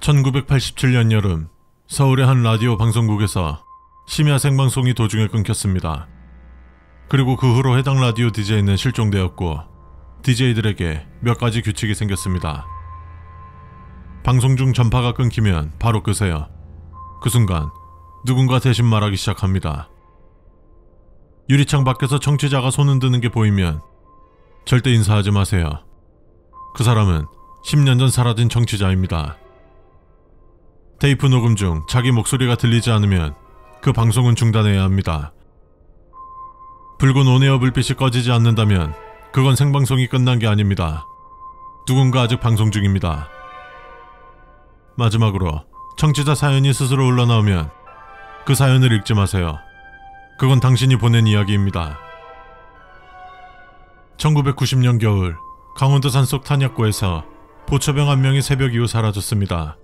1987년 여름 서울의 한 라디오 방송국에서 심야 생방송이 도중에 끊겼습니다. 그리고 그 후로 해당 라디오 DJ는 실종되었고 DJ들에게 몇 가지 규칙이 생겼습니다. 방송 중 전파가 끊기면 바로 끄세요. 그 순간 누군가 대신 말하기 시작합니다. 유리창 밖에서 청취자가 손 흔드는 게 보이면 절대 인사하지 마세요. 그 사람은 10년 전 사라진 청취자입니다. 테이프 녹음 중 자기 목소리가 들리지 않으면 그 방송은 중단해야 합니다. 붉은 온에어 불빛이 꺼지지 않는다면 그건 생방송이 끝난 게 아닙니다. 누군가 아직 방송 중입니다. 마지막으로 청취자 사연이 스스로 흘러나오면 그 사연을 읽지 마세요. 그건 당신이 보낸 이야기입니다. 1990년 겨울 강원도 산속 탄약고에서 보초병 한 명이 새벽 이후 사라졌습니다.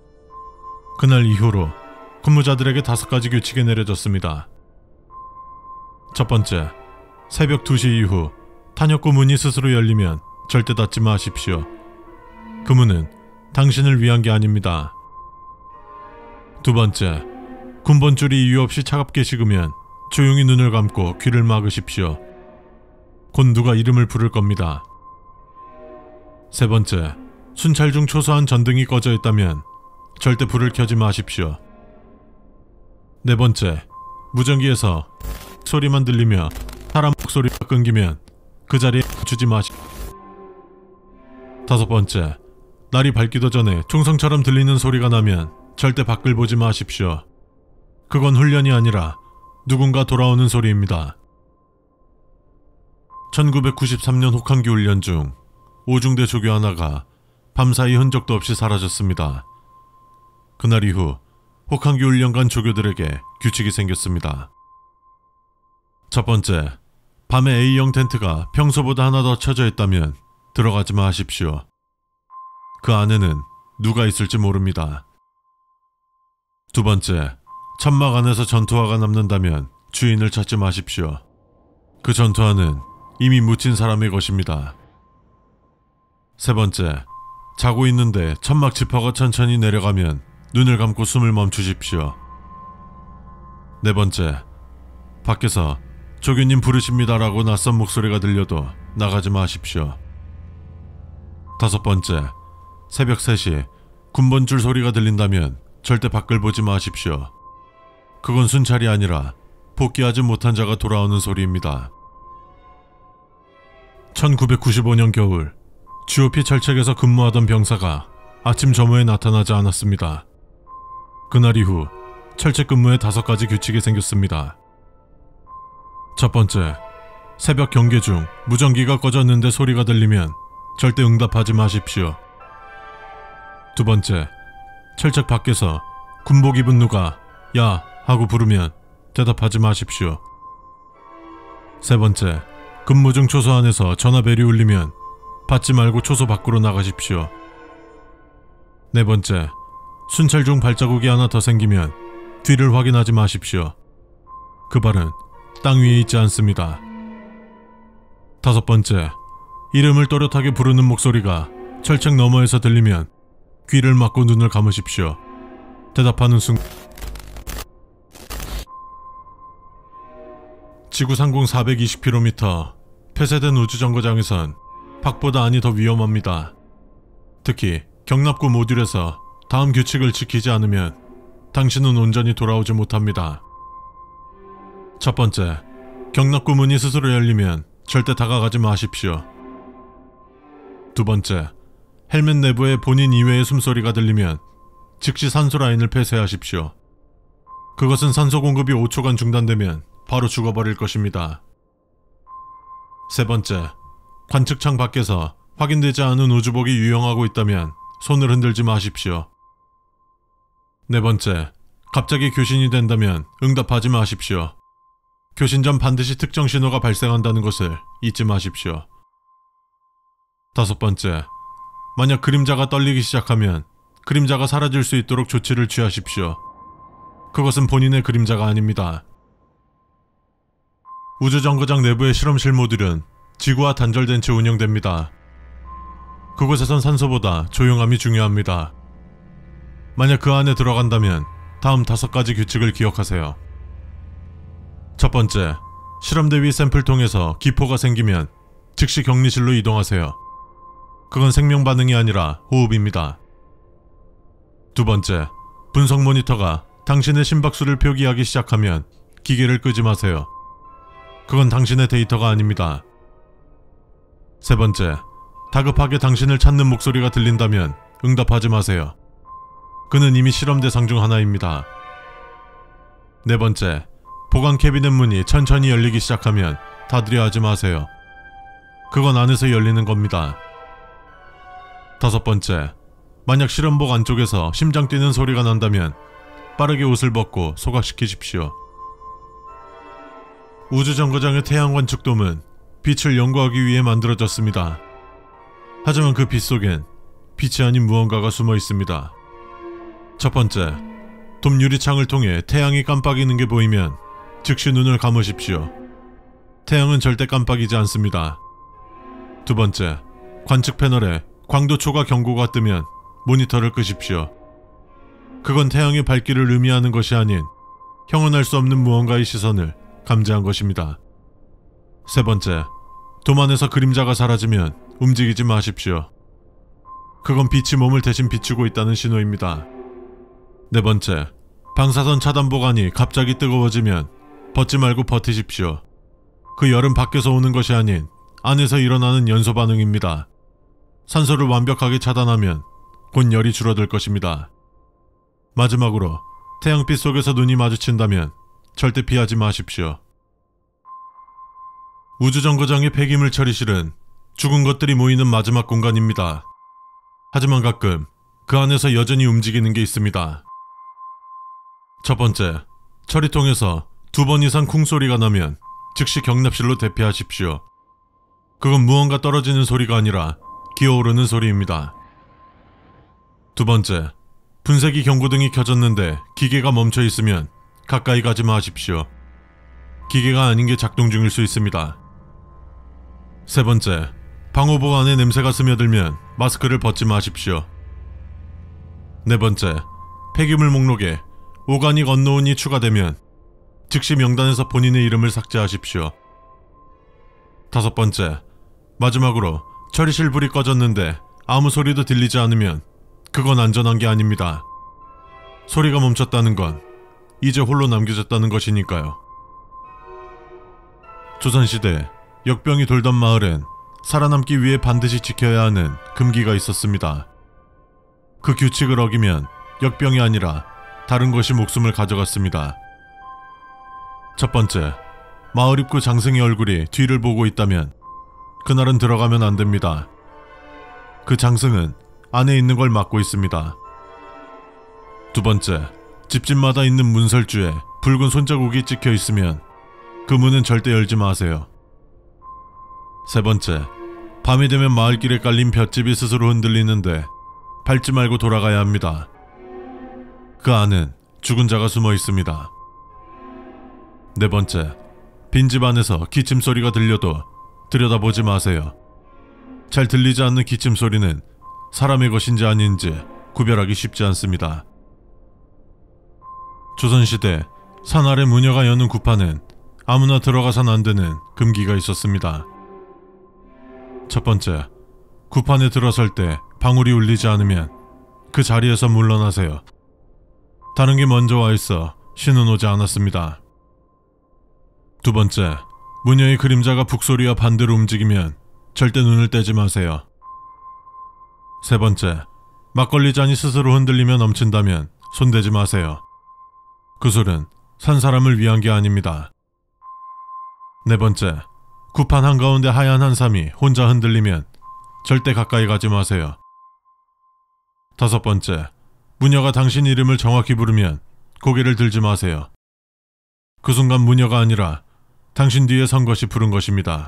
그날 이후로 근무자들에게 5가지 규칙이 내려졌습니다. 첫 번째, 새벽 2시 이후 탄약고 문이 스스로 열리면 절대 닫지 마십시오. 그 문은 당신을 위한 게 아닙니다. 두 번째, 군번줄이 이유 없이 차갑게 식으면 조용히 눈을 감고 귀를 막으십시오. 곧 누가 이름을 부를 겁니다. 세 번째, 순찰 중 초소한 전등이 꺼져 있다면 절대 불을 켜지 마십시오. 네 번째, 무전기에서 소리만 들리며 사람 목소리가 끊기면 그 자리에 멈추지 마십시오. 다섯 번째, 날이 밝기도 전에 총성처럼 들리는 소리가 나면 절대 밖을 보지 마십시오. 그건 훈련이 아니라 누군가 돌아오는 소리입니다. 1993년 혹한기 훈련 중 오중대 조교 하나가 밤사이 흔적도 없이 사라졌습니다. 그날 이후 혹한기 훈련관 조교들에게 규칙이 생겼습니다. 첫 번째, 밤에 A형 텐트가 평소보다 하나 더 쳐져 있다면 들어가지 마십시오. 그 안에는 누가 있을지 모릅니다. 두 번째, 천막 안에서 전투화가 남는다면 주인을 찾지 마십시오. 그 전투화는 이미 묻힌 사람의 것입니다. 세 번째, 자고 있는데 천막 지퍼가 천천히 내려가면 눈을 감고 숨을 멈추십시오. 네 번째, 밖에서 조교님 부르십니다라고 낯선 목소리가 들려도 나가지 마십시오. 다섯 번째, 새벽 3시 군번줄 소리가 들린다면 절대 밖을 보지 마십시오. 그건 순찰이 아니라 복귀하지 못한 자가 돌아오는 소리입니다. 1995년 겨울 GOP 철책에서 근무하던 병사가 아침 점호에 나타나지 않았습니다. 그날 이후 철책 근무에 5가지 규칙이 생겼습니다. 첫 번째, 새벽 경계 중 무전기가 꺼졌는데 소리가 들리면 절대 응답하지 마십시오. 두 번째, 철책 밖에서 군복 입은 누가 야 하고 부르면 대답하지 마십시오. 세 번째, 근무 중 초소 안에서 전화벨이 울리면 받지 말고 초소 밖으로 나가십시오. 네 번째, 순찰 중 발자국이 하나 더 생기면 뒤를 확인하지 마십시오. 그 발은 땅 위에 있지 않습니다. 다섯 번째, 이름을 또렷하게 부르는 목소리가 철책 너머에서 들리면 귀를 막고 눈을 감으십시오. 대답하는 순간 지구 상공 420km 폐쇄된 우주정거장에선 밖보다 안이 더 위험합니다. 특히 경납고 모듈에서 다음 규칙을 지키지 않으면 당신은 온전히 돌아오지 못합니다. 첫 번째, 경납고 문이 스스로 열리면 절대 다가가지 마십시오. 두 번째, 헬멧 내부에 본인 이외의 숨소리가 들리면 즉시 산소 라인을 폐쇄하십시오. 그것은 산소 공급이 5초간 중단되면 바로 죽어버릴 것입니다. 세 번째, 관측창 밖에서 확인되지 않은 우주복이 유영하고 있다면 손을 흔들지 마십시오. 네 번째, 갑자기 교신이 된다면 응답하지 마십시오. 교신 전 반드시 특정 신호가 발생한다는 것을 잊지 마십시오. 다섯 번째, 만약 그림자가 떨리기 시작하면 그림자가 사라질 수 있도록 조치를 취하십시오. 그것은 본인의 그림자가 아닙니다. 우주정거장 내부의 실험실 모듈은 지구와 단절된 채 운영됩니다. 그곳에선 산소보다 조용함이 중요합니다. 만약 그 안에 들어간다면 다음 5가지 규칙을 기억하세요. 첫 번째, 실험대 위 샘플통에서 기포가 생기면 즉시 격리실로 이동하세요. 그건 생명 반응이 아니라 호흡입니다. 두 번째, 분석 모니터가 당신의 심박수를 표기하기 시작하면 기계를 끄지 마세요. 그건 당신의 데이터가 아닙니다. 세 번째, 다급하게 당신을 찾는 목소리가 들린다면 응답하지 마세요. 그는 이미 실험 대상 중 하나입니다. 네 번째, 보관 캐비넷 문이 천천히 열리기 시작하면 닫으려 하지 마세요. 그건 안에서 열리는 겁니다. 다섯 번째, 만약 실험복 안쪽에서 심장 뛰는 소리가 난다면 빠르게 옷을 벗고 소각시키십시오. 우주정거장의 태양관 축돔은 빛을 연구하기 위해 만들어졌습니다. 하지만 그 빛 속엔 빛이 아닌 무언가가 숨어 있습니다. 첫 번째, 돔 유리창을 통해 태양이 깜빡이는 게 보이면 즉시 눈을 감으십시오. 태양은 절대 깜빡이지 않습니다. 두 번째, 관측 패널에 광도 초과 경고가 뜨면 모니터를 끄십시오. 그건 태양의 밝기를 의미하는 것이 아닌 형언할 수 없는 무언가의 시선을 감지한 것입니다. 세 번째, 돔 안에서 그림자가 사라지면 움직이지 마십시오. 그건 빛이 몸을 대신 비추고 있다는 신호입니다. 네 번째, 방사선 차단 보관이 갑자기 뜨거워지면 벗지 말고 버티십시오. 그 열은 밖에서 오는 것이 아닌 안에서 일어나는 연소 반응입니다. 산소를 완벽하게 차단하면 곧 열이 줄어들 것입니다. 마지막으로 태양빛 속에서 눈이 마주친다면 절대 피하지 마십시오. 우주정거장의 폐기물 처리실은 죽은 것들이 모이는 마지막 공간입니다. 하지만 가끔 그 안에서 여전히 움직이는 게 있습니다. 첫 번째, 처리통에서 2번 이상 쿵 소리가 나면 즉시 경납실로 대피하십시오. 그건 무언가 떨어지는 소리가 아니라 기어오르는 소리입니다. 두 번째, 분쇄기 경고등이 켜졌는데 기계가 멈춰 있으면 가까이 가지 마십시오. 기계가 아닌 게 작동 중일 수 있습니다. 세 번째, 방호복 안에 냄새가 스며들면 마스크를 벗지 마십시오. 네 번째, 폐기물 목록에 오가닉 언노운이 추가되면 즉시 명단에서 본인의 이름을 삭제하십시오. 다섯 번째, 마지막으로 처리실 불이 꺼졌는데 아무 소리도 들리지 않으면 그건 안전한 게 아닙니다. 소리가 멈췄다는 건 이제 홀로 남겨졌다는 것이니까요. 조선시대 역병이 돌던 마을엔 살아남기 위해 반드시 지켜야 하는 금기가 있었습니다. 그 규칙을 어기면 역병이 아니라 다른 것이 목숨을 가져갔습니다. 첫 번째, 마을 입구 장승의 얼굴이 뒤를 보고 있다면 그날은 들어가면 안 됩니다. 그 장승은 안에 있는 걸 막고 있습니다. 두 번째, 집집마다 있는 문설주에 붉은 손자국이 찍혀 있으면 그 문은 절대 열지 마세요. 세 번째, 밤이 되면 마을길에 깔린 볏짚이 스스로 흔들리는데 밟지 말고 돌아가야 합니다. 그 안은 죽은 자가 숨어 있습니다. 네 번째, 빈집 안에서 기침 소리가 들려도 들여다보지 마세요. 잘 들리지 않는 기침 소리는 사람의 것인지 아닌지 구별하기 쉽지 않습니다. 조선시대 산 아래 무녀가 여는 구판은 아무나 들어가선 안 되는 금기가 있었습니다. 첫 번째, 구판에 들어설 때 방울이 울리지 않으면 그 자리에서 물러나세요. 다른 게 먼저 와 있어 신은 오지 않았습니다. 두 번째, 무녀의 그림자가 북소리와 반대로 움직이면 절대 눈을 떼지 마세요. 세 번째, 막걸리 잔이 스스로 흔들리며 넘친다면 손대지 마세요. 그 술은 산 사람을 위한 게 아닙니다. 네 번째, 구판 한가운데 하얀 한삼이 혼자 흔들리면 절대 가까이 가지 마세요. 다섯 번째, 무녀가 당신 이름을 정확히 부르면 고개를 들지 마세요. 그 순간 무녀가 아니라 당신 뒤에 선 것이 부른 것입니다.